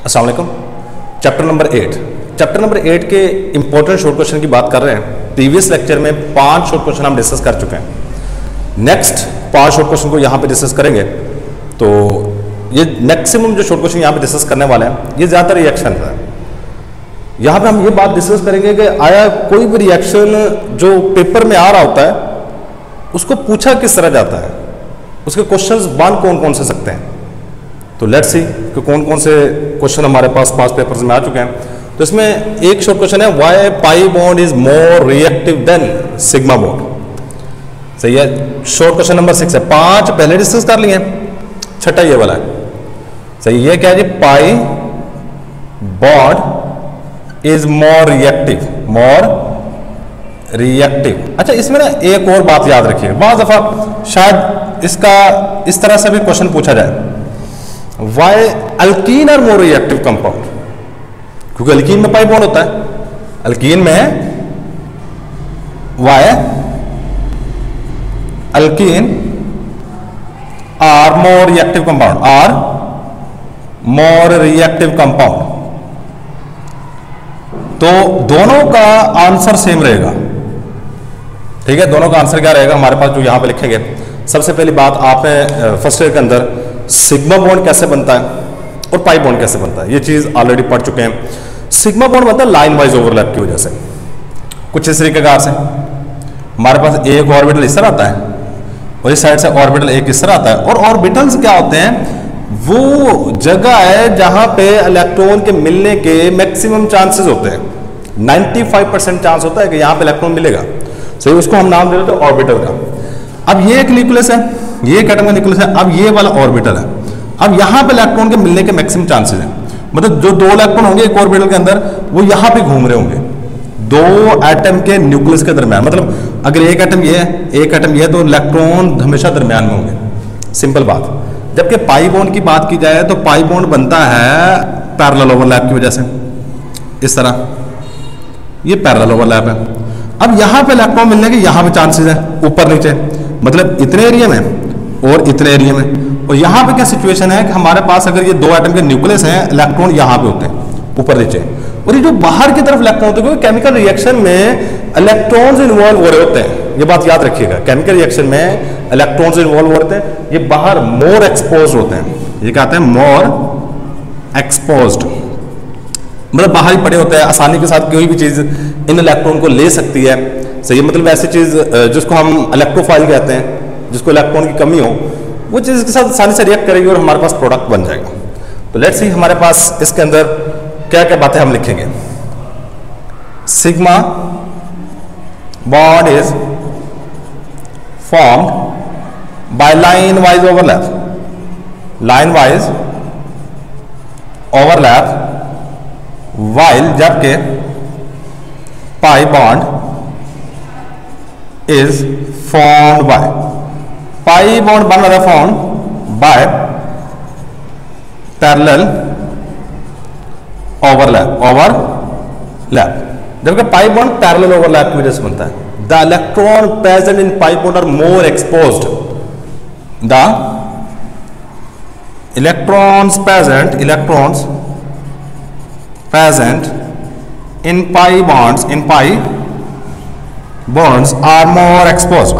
अस्सलाम वालेकुम। Chapter number 8 के इंपॉर्टेंट शॉर्ट क्वेश्चन की बात कर रहे हैं। प्रीवियस लेक्चर में 5 शॉर्ट क्वेश्चन हम डिस्कस कर चुके हैं। नेक्स्ट 5 शॉर्ट क्वेश्चन को यहाँ पे डिस्कस करेंगे। तो ये मैक्सिमम जो शॉर्ट क्वेश्चन यहाँ पे डिस्कस करने वाले हैं ये ज़्यादातर रिएक्शन है। यहाँ पे हम ये बात डिस्कस करेंगे कि आया कोई भी रिएक्शन जो पेपर में आ रहा होता है उसको पूछा किस तरह जाता है, उसके क्वेश्चंस बन कौन कौन से सकते हैं। तो लेट्स सी कि कौन कौन से क्वेश्चन हमारे पास 5 पेपर्स में आ चुके हैं। तो इसमें एक शॉर्ट क्वेश्चन है, why pi bond is more reactive than sigma bond. सही है। शॉर्ट क्वेश्चन नंबर 6 है। 5 पहले डिस्कस कर लिए हैं, छठा ये वाला है। सही है। क्या है जी? Pi bond is more reactive. अच्छा, इसमें ना एक और बात याद रखिए, बहुत दफा शायद इसका इस तरह से भी क्वेश्चन पूछा जाए, why alkene are more reactive compound. क्योंकि अल्कीन में पाई बॉन्ड होता है। अल्कीन में why alkene are more reactive compound, तो दोनों का आंसर सेम रहेगा। ठीक है, दोनों का आंसर क्या रहेगा हमारे पास जो यहां पे लिखेंगे। सबसे पहली बात, आपने फर्स्ट ईयर के अंदर सिग्मा बॉन्ड कैसे बनता है और पाई बॉन्ड कैसे बनता है ये चीज ऑलरेडी पढ़ चुके हैं। सिग्मा बॉन्ड बनता है लाइन वाइज ओवरलैप की वजह से। कुछ इस तरीके से हमारे पास एक ऑर्बिटल इस तरह आता है और इस साइड से ऑर्बिटल एक इस तरह आता है। और ऑर्बिटल्स क्या होते हैं? वो जगह है जहां पे इलेक्ट्रॉन के मिलने के मैक्सिमम चांसेस होते हैं। 95% चांस होता है कि यहां पे इलेक्ट्रॉन मिलेगा। सही, उसको हम नाम दे देते हैं ऑर्बिटल का। अब ये एक न्यूक्लियस है, ये एक एटम का न्यूक्लियस है। अब ये वाला ऑर्बिटल है। अब यहां पे इलेक्ट्रॉन के मिलने के मैक्सिमम चांसेस हैं। मतलब जो 2 इलेक्ट्रॉन होंगे एक ऑर्बिटल के अंदर, वो यहां पे घूम रहे होंगे 2 एटम के न्यूक्लियस के दरमियान। मतलब अगर एक एटम ये है, एक एटम ये है, तो इलेक्ट्रॉन हमेशा दरमियान में होंगे। सिंपल बात। जबकि पाई बॉन्ड की बात की जाए तो पाई बॉन्ड बनता है पैरेलल ओवरलैप की वजह से। इस तरह ये पैरेलल ओवरलैप है। अब यहां पे इलेक्ट्रॉन मिलने के यहां पे चांसेस है ऊपर नीचे, मतलब इतने एरिया में और इतने एरिया में। और यहां पे क्या सिचुएशन है कि हमारे पास अगर ये 2 एटम के न्यूक्लियस हैं, इलेक्ट्रॉन यहां पे होते हैं ऊपर नीचे, और ये जो बाहर की तरफ इलेक्ट्रॉन होते हैं, क्योंकि केमिकल रिएक्शन में इलेक्ट्रॉन्स इन्वॉल्व हो रहे होते हैं। ये बात याद रखिएगा, केमिकल रिएक्शन में इलेक्ट्रॉन्स इन्वॉल्व होते हैं। ये बाहर मोर एक्सपोज होते हैं। ये कहते हैं मोर एक्सपोज्ड, मतलब बाहर ही पड़े होते हैं। आसानी के साथ कोई भी चीज इन इलेक्ट्रॉन को ले सकती है। सही, मतलब ऐसी चीज जिसको हम इलेक्ट्रोफाइल कहते हैं, जिसको इलेक्ट्रॉन की कमी हो, वो चीज के साथ आसानी से रिएक्ट करेगी और हमारे पास प्रोडक्ट बन जाएगा। तो लेट्स सी हमारे पास इसके अंदर क्या क्या बातें हम लिखेंगे। Sigma bond is formed by line wise overlap while, जबकि pi bond is formed by, pi bond बन रहा है फॉर्म्ड बाय पैरेलल ओवरलैप, जबकि पाई बॉन्ड पैरेलल ओवरलैप की वजह से बनता है। The electron present in pi bond are more exposed, the electrons present in pi bonds are more exposed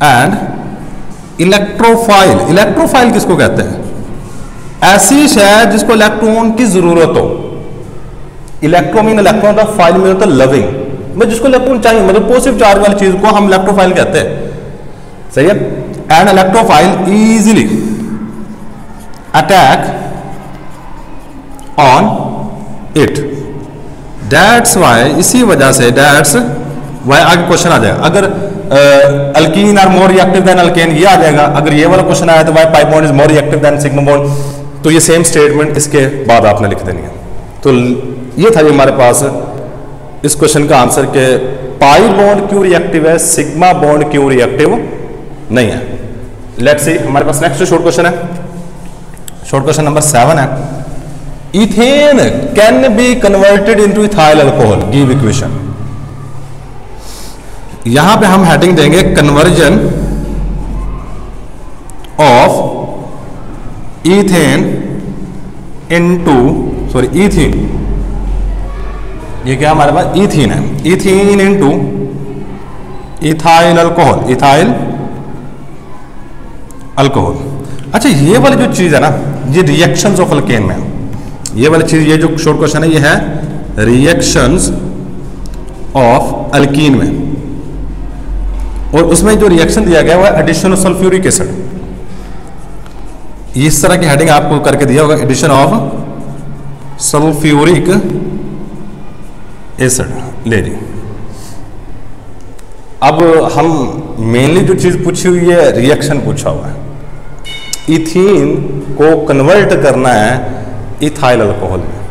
and electrophile किसको कहते हैं? ऐसी शय जिसको इलेक्ट्रॉन की जरूरत हो। इलेक्ट्रॉन होता है, फाइल में होता है लविंग, मतलब जिसको इलेक्ट्रॉन चाहिए, मतलब पॉजिटिव चार्ज वाली चीज को हम इलेक्ट्रोफाइल कहते हैं। सही है। And electrophile easily attack on it, that's why, इसी वजह से दैट्स वाई। आगे क्वेश्चन आ जाएगा, अगर alkene are more reactive than alkane, ये आ जाएगा। अगर ये वाला क्वेश्चन आया तो why pi bond is more reactive than sigma bond, तो ये सेम स्टेटमेंट इसके बाद आपने लिख देनी है। तो ये था हमारे पास इस क्वेश्चन का आंसर के पाई बॉन्ड क्यों रिएक्टिव है, सिग्मा बॉन्ड क्यों रिएक्टिव नहीं है। लेट्स सी हमारे पास नेक्स्ट शॉर्ट क्वेश्चन है। शॉर्ट क्वेश्चन नंबर 7 है, ethane can be converted into ethyl alcohol, give equation. यहां पे हम हेडिंग देंगे conversion ethane into sorry ethene, ये क्या हमारे पास इथीन है, ethene into ethyl alcohol, ethyl alcohol. अच्छा ये वाली जो चीज है ना, ये रिएक्शंस ऑफ अल्केन में, ये वाली चीज, ये जो शॉर्ट क्वेश्चन है ये है रिएक्शंस ऑफ अल्कीन में, और उसमें जो रिएक्शन दिया गया हुआ है एडिशन ऑफ सल्फ्यूरिक एसिड। इस तरह की हेडिंग आपको करके दिया होगा, एडिशन ऑफ सल्फ्यूरिक एसिड। ले जी, अब हम मेनली जो चीज पूछी हुई है रिएक्शन पूछा हुआ है, इथीन को कन्वर्ट करना है इथाइल अल्कोहल में।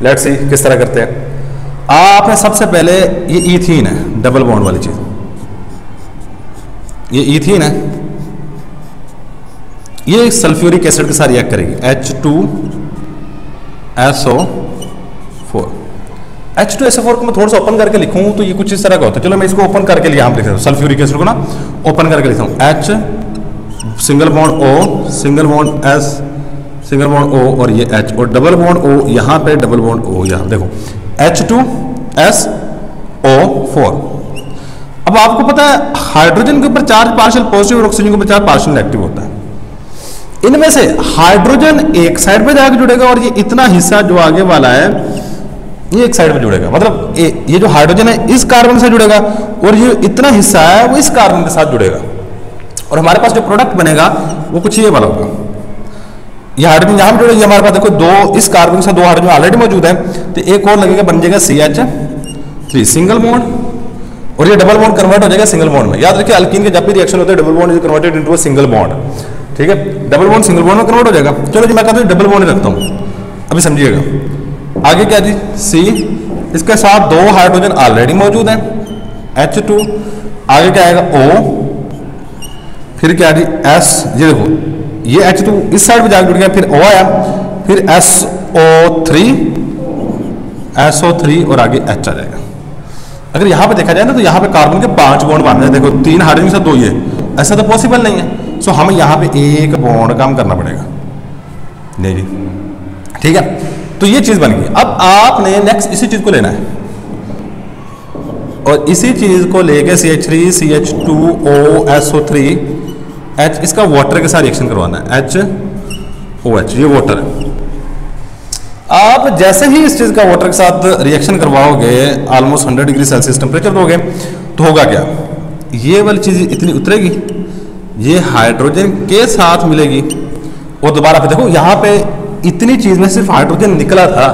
लेट्स सी किस तरह करते हैं। आपने सबसे पहले, ये इथीन है डबल बॉन्ड वाली चीज, ये इथीन है, ये सल्फ्यूरिक एसिड के साथ रिएक्ट करेगी, H2SO4। H2SO4 को मैं थोड़ा सा ओपन करके लिखूं तो ये कुछ इस तरह का होता है। चलो मैं इसको ओपन करके यहां पर लिख रहा हूं, सल्फ्यूरिक एसिड को ना ओपन करके लिखता हूं, H single bond O, single bond S, single bond O और ये H, और डबल बॉन्ड O यहां पे, डबल बॉन्ड O यहां, देखो H2SO4। अब आपको पता है हाइड्रोजन के ऊपर चार्ज पार्शियल पॉजिटिव और ऑक्सीजन के ऊपर चार्ज पार्शियल नेगेटिव होता है। इनमें से हाइड्रोजन एक साइड पे जाकर जुड़ेगा और ये इतना हिस्सा जो आगे वाला है ये एक साइड पे जुड़ेगा, मतलब ये जो हाइड्रोजन है इस कार्बन से जुड़ेगा और ये इतना हिस्सा है वो इस कार्बन के साथ जुड़ेगा, और हमारे पास जो प्रोडक्ट बनेगा वो कुछ ये वाला होगा। ये हाइड्रोजन यहां पर जुड़ेगा, हमारे पास देखो दो, इस कार्बन के साथ दो हाइड्रोजन ऑलरेडी मौजूद है, तो एक और लगेगा, बन जाएगा CH3 सिंगल बॉन्ड, और ये डबल बॉन्ड कन्वर्ट हो जाएगा सिंगल बॉन्ड में। याद रखिए अल्कीन के जब भी रिएक्शन होता है double bond is converted into a single bond, ठीक है, डबल बॉन्ड सिंगल बॉन्ड में कन्वर्ट हो जाएगा। चलो जी मैं कहता हूं डबल बॉन्ड रखता हूं, अभी समझिएगा। आगे क्या जी, C, इसके साथ दो हाइड्रोजन ऑलरेडी मौजूद है, H2, आगे क्या आएगा O, फिर क्या जी S, ये देखो ये H2 इस साइड पे जाकर जुड़ गया, फिर O आया, फिर SO3 और आगे H आ जाएगा। अगर यहां पे देखा जाए ना तो यहां पे कार्बन के 5 बॉन्ड बन रहे हैं, देखो 3 हाइड्रोजन के साथ 2 ये, ऐसा तो पॉसिबल नहीं है, सो हमें यहां पे एक बॉन्ड काम करना पड़ेगा। नहीं जी, ठीक है, तो ये चीज बन गई। अब आपने नेक्स्ट इसी चीज को लेना है और इसी चीज को लेके CH3 CH2OSO3 H, इसका वाटर के साथ रिएक्शन करवाना है, HOH, ये वाटर है। आप जैसे ही इस चीज का वाटर के साथ रिएक्शन करवाओगे, ऑलमोस्ट 100 डिग्री सेल्सियस टेम्परेचर दोगे, तो होगा क्या, ये वाली चीज इतनी उतरेगी, ये हाइड्रोजन के साथ मिलेगी, और दोबारा पे देखो यहाँ पे इतनी चीज में सिर्फ हाइड्रोजन निकला था,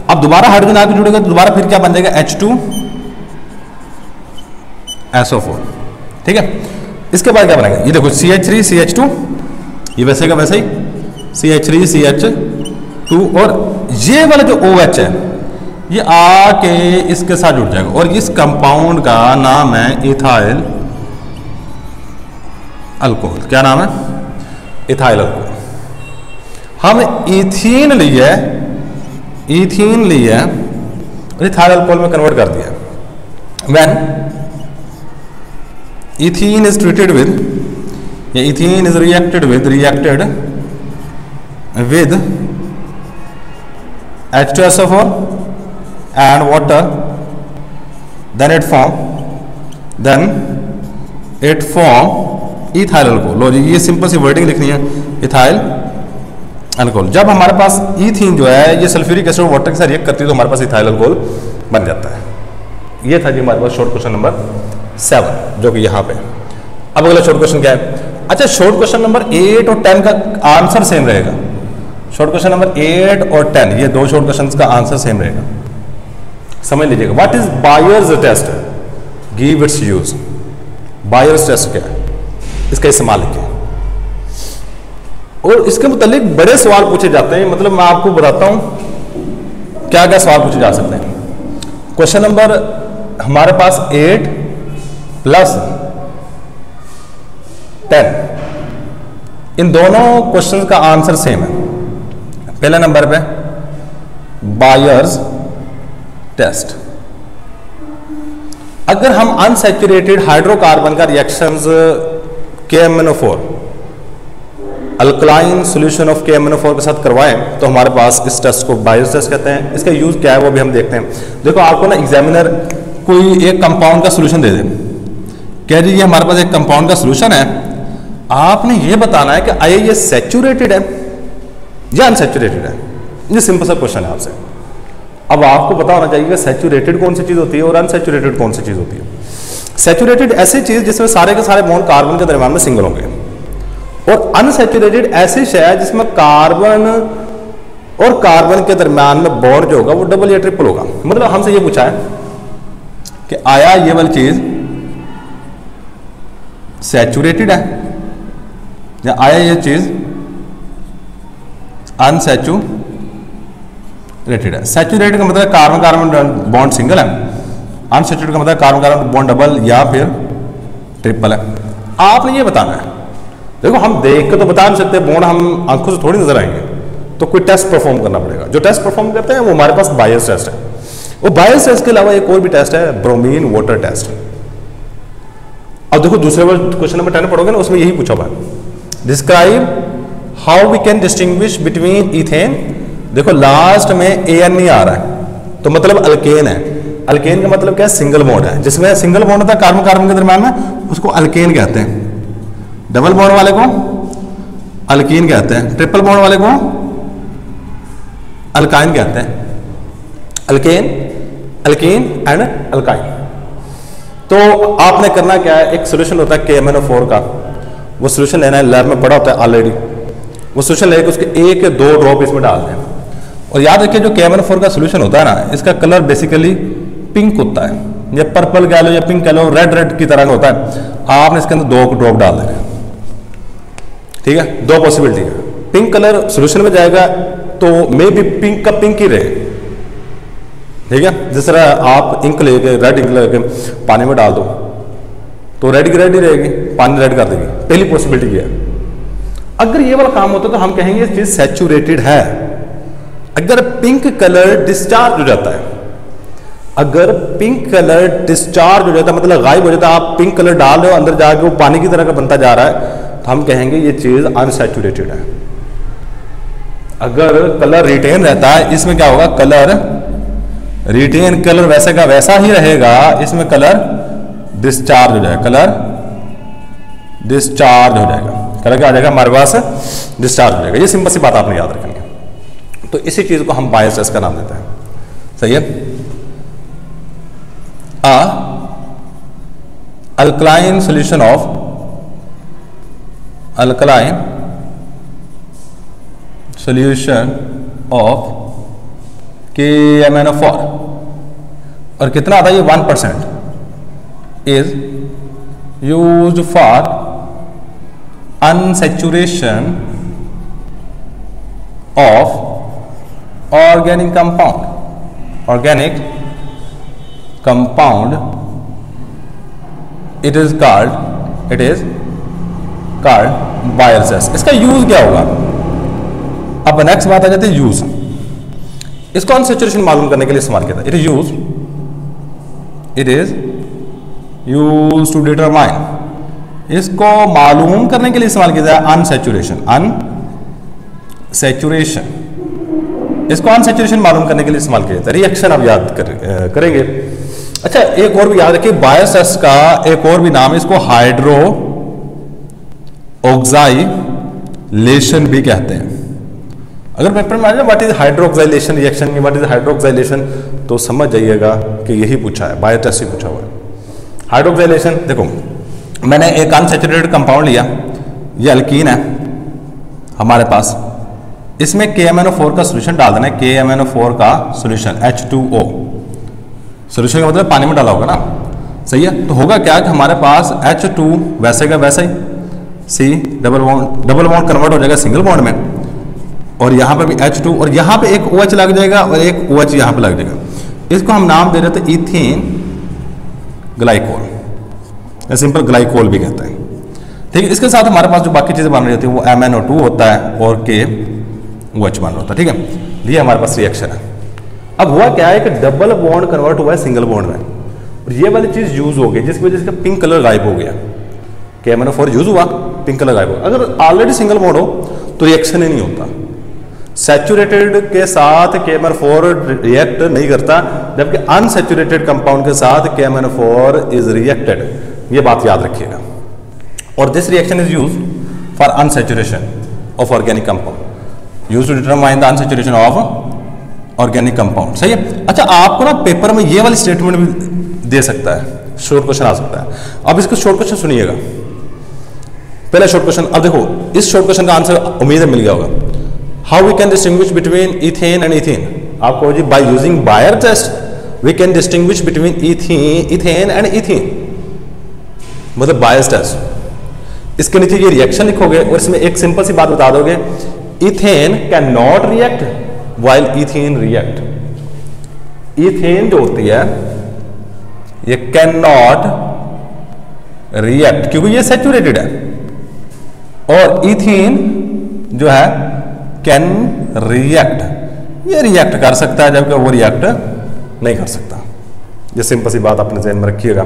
अब दोबारा हाइड्रोजन आके जुड़ेगा तो दोबारा फिर क्या बन जाएगा, H2SO4, ठीक है। इसके बाद क्या बनेगा, ये देखो CH3 CH2, ये वैसे का वैसे ही CH3 CH2, और ये वाला जो OH है ये आके इसके साथ जुड़ जाएगा, और इस कंपाउंड का नाम है इथाइल अल्कोहल। क्या नाम है, इथाइल अल्कोहल। हम इथीन लिए और इथाइल अल्कोहल में कन्वर्ट कर दिया। When ethene is treated with, या ethene is reacted with H2SO4 and water, then it form ethyl alcohol। लो जी, ये सिंपल सी वर्डिंग लिखनी है, इथाइल अल्कोहल। जब हमारे पास इथीन जो है ये सल्फ्यूरिक एसिड वाटर के साथ रिएक्ट करती है तो हमारे पास इथाइल अल्कोहल बन जाता है। ये था जी हमारे पास शॉर्ट क्वेश्चन नंबर 7, जो कि यहाँ पे। अब अगला शॉर्ट क्वेश्चन क्या है, अच्छा शॉर्ट क्वेश्चन नंबर 8 और 10 का आंसर सेम रहेगा। शॉर्ट क्वेश्चन नंबर 8 और 10, ये दो शॉर्ट क्वेश्चंस का आंसर सेम रहेगा, समझ लीजिएगा। What is Baeyer's test, give its use. Baeyer's test क्या है, इसका इस्तेमाल लिखिए। और इसके मुतालिक बड़े सवाल पूछे जाते हैं, मतलब मैं आपको बताता हूं क्या क्या सवाल पूछे जा सकते हैं। क्वेश्चन नंबर हमारे पास 8 प्लस 10, इन दोनों क्वेश्चंस का आंसर सेम है। पहले नंबर पे बायर्स टेस्ट, अगर हम अनसैचुरेटेड हाइड्रोकार्बन का reactions KMnO4 alkaline solution of KMnO4 के साथ करवाएं तो हमारे पास इस टेस्ट को बायस टेस्ट कहते हैं। इसका यूज क्या है वो भी हम देखते हैं। देखो आपको ना एग्जामिनर कोई एक कंपाउंड का सॉल्यूशन दे दे, कह जी ये हमारे पास एक कंपाउंड का सॉल्यूशन है, आपने ये बताना है कि आया ये सैचुरेटेड है या अनसैचुरेटेड है। ये सिंपल सा क्वेश्चन है आपसे। अब आपको पता होना चाहिए कि सैचुरेटेड कौन सी चीज होती है और अनसैचुरेटेड कौन सी चीज होती है। सैचुरेटेड ऐसी चीज जिसमें सारे के सारे बॉन्ड कार्बन के दरमियान में सिंगल होंगे, और अनसैचुरेटेड ऐसी शय है जिसमें कार्बन और कार्बन के दरमियान में बॉन्ड जो होगा वो डबल या ट्रिपल होगा। मतलब हमसे ये पूछा है कि आया ये वाली चीज सैचुरेटेड है या आया ये चीज अनसैचुरेटेड है। सैचुरेटेड का मतलब कार्बन कार्बन बॉन्ड सिंगल है, अनसैचुरेटेड का मतलब कार्बन कार्बन बॉन्ड डबल या फिर ट्रिपल है। आपने ये बताना है। देखो हम देख के तो बता नहीं सकते, बॉन्ड हम आंखों से थोड़ी नजर आएंगे, तो कोई टेस्ट परफॉर्म करना पड़ेगा। जो टेस्ट परफॉर्म करते हैं वो हमारे पास बायस टेस्ट है। वो बायस टेस्ट के अलावा एक और भी टेस्ट है, ब्रोमीन वाटर टेस्ट। अब देखो दूसरे क्वेश्चन नंबर 10 पढ़ोगे ना, उसमें यही पूछा हुआ है, describe how we can distinguish between ethane. देखो लास्ट में AN नहीं आ रहा है तो मतलब अल्केन है। अल्केन का मतलब क्या है, सिंगल बॉन्ड है। जिसमें सिंगल बॉन्ड होता है कार्बन कार्बन के दरमियान में, उसको अल्केन कहते हैं। डबल बॉन्ड वाले को अल्कीन कहते हैं, ट्रिपल बॉन्ड वाले को अल्काइन कहते हैं। Alkane, alkyne and alkyne. तो आपने करना क्या है, एक सोल्यूशन होता है KMnO4 का, वो सोल्यूशन लेना है, लैब में पड़ा होता है ऑलरेडी। वो सोल्यूशन लेके उसके 1 या 2 ड्रॉप इसमें डाल दें। और याद रखिए जो KMnO4 का सोल्यूशन होता है ना, इसका कलर बेसिकली पिंक होता है, या पर्पल कह लो या पिंक कह लो, रेड रेड की तरह का होता है। आपने इसके अंदर 2 ड्रॉप डाल देना है, ठीक है। 2 पॉसिबिलिटी है, पिंक कलर सोल्यूशन में जाएगा तो मे भी पिंक का पिंक ही रहे, ठीक है। जिस तरह आप इंक लेके रेड इंक लेके पानी में डाल दो तो रेड की रेड ही रहेगी, पानी रेड कर देगी। पहली पॉसिबिलिटी है। अगर ये वाला काम होता तो हम कहेंगे ये चीज सैचुरेटेड है। अगर पिंक कलर डिस्चार्ज हो जाता है, अगर पिंक कलर डिस्चार्ज हो जाता है मतलब गायब हो जाता है, आप पिंक कलर डाल रहे हो अंदर जाके वो पानी की तरह का बनता जा रहा है, तो हम कहेंगे ये चीज अनसैचुरेटेड है। अगर कलर रिटेन रहता है, इसमें क्या होगा, कलर रिटेन, कलर वैसे का वैसा ही रहेगा, इसमें कलर डिस्चार्ज हो जाएगा, कलर डिस्चार्ज हो जाएगा, कलर क्या आ जाएगा हमारे पास, डिस्चार्ज हो जाएगा। ये सिंपल सी बात आपने याद रखेंगे। तो इसी चीज को हम बायस टेस्ट का नाम देते हैं, सही है। Alkaline solution of, alkaline solution of KMnO4 और कितना आता है ये 1% is used for unsaturation of organic compound, organic compound, it is called Baeyer's test. इसका यूज क्या होगा, अब नेक्स्ट बात आ जाती है यूज। इसको अनसैचुरेशन मालूम करने के लिए इस्तेमाल किया था। It is use to determine, इसको मालूम करने के लिए इस्तेमाल किया जाए अनसैचुरेशन, अनसैचुरेशन। इसको अनसैचुरेशन मालूम करने के लिए इस्तेमाल किया जाता है। रिएक्शन आप याद करेंगे। अच्छा एक और भी याद रखिए, बायस टेस्ट का एक और भी नाम है, इसको हाइड्रो ऑक्साइलेशन भी कहते हैं। अगर पेपर में आ जाए what is hydroxylation reaction, what is hydroxylation, तो समझ जाइएगा कि यही पूछा है, बायस टेस्ट ही पूछा हुआ है। हाइड्रोक्साइलेशन, देखो मैंने एक अनसैचुरेटेड कंपाउंड लिया, ये अल्कीन है हमारे पास, इसमें KMnO4 का सोल्यूशन डाल देना है। KMnO4 का सोल्यूशन H2O, सोल्यूशन का मतलब पानी में डाला होगा ना, सही है। तो होगा क्या कि हमारे पास H2 वैसे का वैसा ही, C डबल बॉन्ड कन्वर्ट हो जाएगा सिंगल बॉन्ड में, और यहाँ पे भी H2 और यहाँ पे एक OH लग जाएगा और एक OH यहाँ पे लग जाएगा। इसको हम नाम दे रहे थे इथेन ग्लाइकोल, सिंपल ग्लाइकोल भी कहते हैं, ठीक है। इसके साथ हमारे पास जो बाकी चीजें बन रही होती है वो MnO2 होता है और KOH बन रहा होता है, ठीक है। ये हमारे पास रिएक्शन है। अब हुआ क्या है कि डबल बॉन्ड कन्वर्ट हुआ है सिंगल बॉन्ड में, और ये वाली चीज यूज हो गई जिसकी वजह से पिंक कलर गायब हो गया। KMnO4 यूज हुआ, पिंक लगाया हुआ। अगर ऑलरेडी सिंगल बॉन्ड हो तो रिएक्शन ही नहीं होता। सैचुरेटेड के साथ KMnO4 रिएक्ट नहीं करता, जबकि अनसैचुरेटेड कंपाउंड के साथ KMnO4 इज रिएक्टेड। ये बात याद रखिएगा। और this reaction is use for unsaturation of organic compound, use to determine the unsaturation of organic compound. सही है। अच्छा, आपको ना पेपर में ये वाली स्टेटमेंट भी दे सकता है, शॉर्ट क्वेश्चन आ सकता है। अब इसको शॉर्ट क्वेश्चन सुनिएगा। पहला शॉर्ट क्वेश्चन, अब देखो इस शॉर्ट क्वेश्चन का आंसर उम्मीद है मिल गया होगा। How we can distinguish between ethane and ethene? आपको जी by using Baeyer test we can distinguish between ethane and ethene, मतलब बायर टेस्ट। इसके नीचे ये रिएक्शन लिखोगे और इसमें एक सिंपल सी बात बता दोगे, ethane can not react while ethene react. Ethane जो होती है ये कैन नॉट रिएक्ट क्योंकि ये सैचुरेटेड है, और इथीन जो है कैन रिएक्ट, ये रिएक्ट कर सकता है जबकि वो रिएक्ट नहीं कर सकता। ये सिंपल सी बात अपने ध्यान में रखिएगा।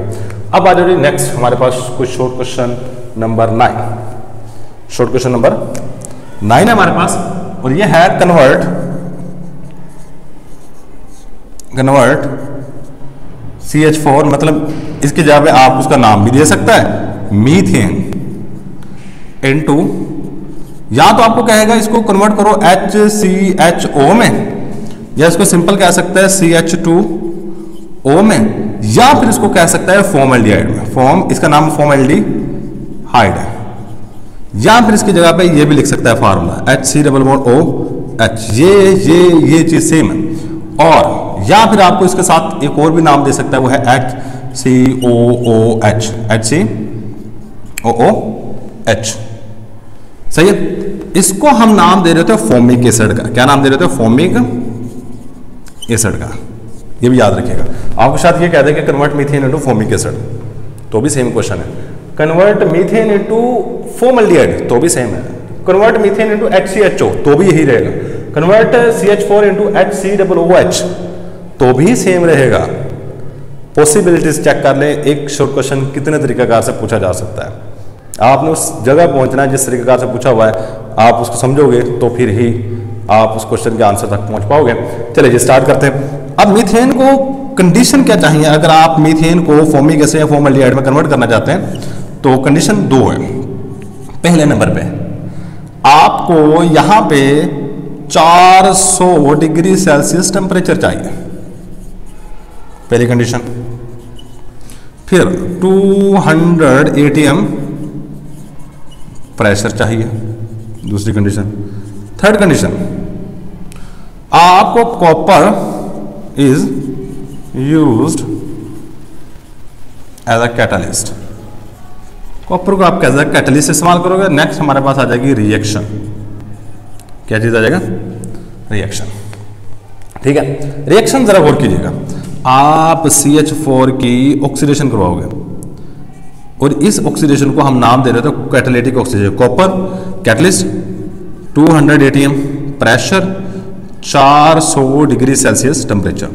अब आ जाओ नेक्स्ट हमारे पास कुछ short question number 9। Short question number 9 है हमारे पास, और ये है कन्वर्ट CH4, मतलब इसकी जगह पे आप उसका नाम भी दे सकता है मीथेन इनटू, या तो आपको कहेगा इसको कन्वर्ट करो HCHO में, या इसको सिंपल कह सकता है CH2O में, या फिर इसको कह सकता है फॉर्मल्डिहाइड में। फॉर्म इसका नाम फॉर्मल्डिहाइड है, या फिर इसकी जगह पे ये भी लिख सकता है फार्मूला HC≡OH। ये चीज सेम है। और या फिर आपको इसके साथ एक और भी नाम दे सकता है, वो है HCOOH, HCOOH। सही है। इसको हम नाम दे रहे थे फॉर्मिक एसिड का। क्या नाम दे रहे थे? फॉर्मिक एसिड का। ये भी याद रखिएगा। आपके साथ ये कह दें कि convert methane into formic acid, तो भी सेम क्वेश्चन है। कन्वर्ट मीथेन इनटू फॉर्मल्डिहाइड, तो भी सेम है। कन्वर्ट मीथेन इनटू HCHO, तो भी यही रहेगा। कन्वर्ट CH4 इनटू HCOOH, तो भी सेम रहेगा। पॉसिबिलिटीज चेक कर लें, एक शॉर्ट क्वेश्चन कितने तरीकाकार से पूछा जा सकता है। आपने उस जगह पहुंचना है जिस तरीकाकार से पूछा हुआ है, आप उसको समझोगे तो फिर ही आप उस क्वेश्चन के आंसर तक पहुंच पाओगे। चलिए स्टार्ट करते हैं। अब मीथेन को कंडीशन क्या चाहिए? अगर आप मीथेन को फॉर्मिक एसिड या फॉर्मल्डिहाइड में कन्वर्ट करना चाहते हैं तो कंडीशन 2 है। पहले नंबर पे आपको यहां पे 400 डिग्री सेल्सियस टेम्परेचर चाहिए, पहली कंडीशन। फिर 200 ATM प्रेशर चाहिए, दूसरी कंडीशन। थर्ड कंडीशन, आपको copper is used as a catalyst. Copper को आप एज अ कैटलिस्ट इस्तेमाल करोगे। नेक्स्ट हमारे पास आ जाएगी रिएक्शन। क्या चीज आ जाएगा? रिएक्शन। ठीक है। रिएक्शन जरा गौर कीजिएगा। आप CH4 की ऑक्सीडेशन करवाओगे और इस ऑक्सीडेशन को हम नाम दे रहे थे catalytic oxidation. Copper catalyst, 200 ATM pressure, 400 degree Celsius temperature.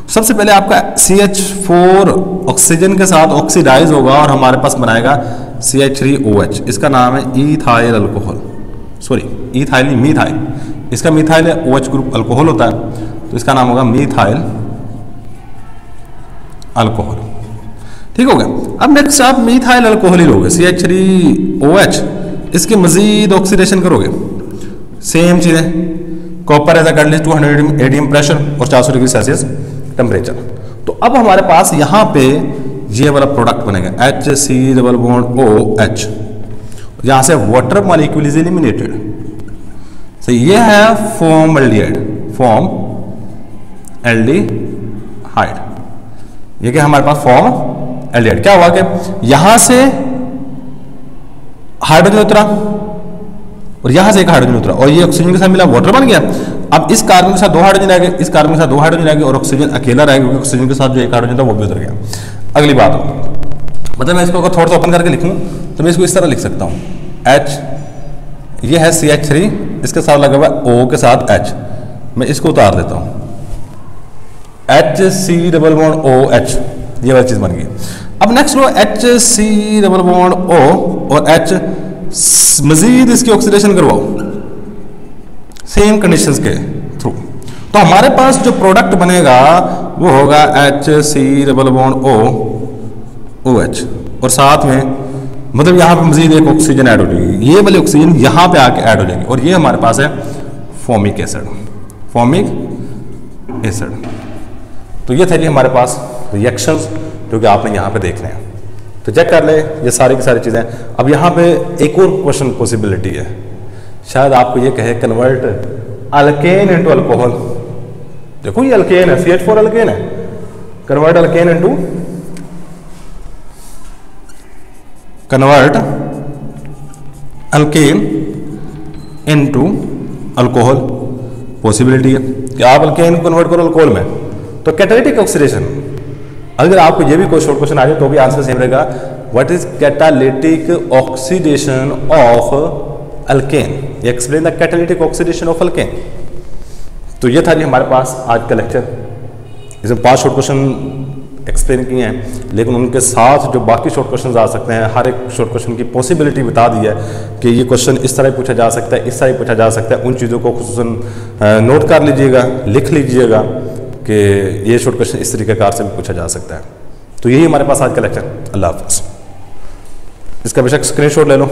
सबसे पहले आपका CH4 ऑक्सीजन के साथ ऑक्सीडाइज होगा और हमारे पास बनाएगा CH3OH। इसका नाम है इथाइल अल्कोहल, सॉरी इथाइल नहीं, मीथाइल। इसका मीथाइल है, OH ग्रुप अल्कोहल होता है, तो इसका नाम होगा मीथाइल अल्कोहल। ठीक हो गया। अब नेक्स्ट आप मीथाइल अल्कोहल ही लोगे, CH3OH। इसके मजीद ऑक्सीडेशन करोगे, सेम चीज है। Copper as a catalyst, 200 ATM pressure और 400 डिग्री सेल्सियस टेम्परेचर। तो अब हमारे पास यहां पे ये वाला प्रोडक्ट बनेगा HC≡OH। यहां से वाटर मॉलिक्यूल इज एलिमिनेटेड। तो ये है फॉर्मल्डिहाइड, फॉर्मल्डिहाइड। ये क्या हमारे पास फॉर्मल्डिहाइड। क्या हुआ कि यहां से हाइड्रोजन उतरा और यहां से एक हाइड्रोजन उतरा और ये ऑक्सीजन के साथ मिला, वाटर बन गया। अब इस कार्बन के साथ 2 हाइड्रोजन आ गए, इस कार्बन के साथ 2 हाइड्रोजन आ गए और ऑक्सीजन अकेला रहेगा क्योंकि ऑक्सीजन के साथ जो एक हाइड्रोजन था वो भी उतर गया। अगली बात, मतलब मैं इसको अगर थोड़ा सा ओपन करके लिखूं तो मैं इसको इस तरह लिख सकता हूं, H, ये है CH3, इसके साथ लगा हुआ O के साथ H। मैं इसको उतार देता हूं, HC≡OH, ये वाली चीज बन गई। अब नेक्स्ट लो HC डबल बॉन्ड O और H, मजीद इसकी ऑक्सीडेशन करवाओ सेम कंडीशंस के थ्रू, तो हमारे पास जो प्रोडक्ट बनेगा वो होगा HC double bond O OH, और साथ में मतलब यहाँ पे मजीद एक ऑक्सीजन ऐड हो जाएगी, ये वाली ऑक्सीजन यहाँ पे आके ऐड हो जाएगी, और ये हमारे पास है फॉर्मिक एसिड, फॉर्मिक एसिड। तो ये थे जी हमारे पास रिएक्शंस जो कि आपने यहाँ पे देखने हैं। तो चेक कर ले ये सारी की सारी चीज़ें। अब यहाँ पे एक और क्वेश्चन पॉसिबिलिटी है, शायद आपको ये कहे कन्वर्ट अल्केन इनटू अल्कोहल। देखो ये अल्केन है, CH4 अल्केन है, convert alkane into alkane into alcohol. Possibility है कि आप अल्केन को कन्वर्ट करो अल्कोहल में, तो कैटालिटिक ऑक्सीडेशन। अगर आपको ये भी कोई शॉर्ट क्वेश्चन आ जाए तो भी आंसर सेम रहेगा, what is catalytic oxidation of alkane, explain the catalytic oxidation of alkane. तो ये था जी हमारे पास आज का लेक्चर। इसमें 5 शॉर्ट क्वेश्चन एक्सप्लेन किए हैं, लेकिन उनके साथ जो बाकी शॉर्ट क्वेश्चन आ सकते हैं, हर एक शॉर्ट क्वेश्चन की पॉसिबिलिटी बता दी है कि ये क्वेश्चन इस तरह पूछा जा सकता है, इस तरह पूछा जा सकता है। उन चीज़ों को खुसूसन नोट कर लीजिएगा, लिख लीजिएगा कि ये शॉर्ट क्वेश्चन इस तरीके कार से भी पूछा जा सकता है। तो यही हमारे पास आज का लेक्चर। अल्लाह हाफ़िज़। इसका बेशक स्क्रीनशॉट ले लो।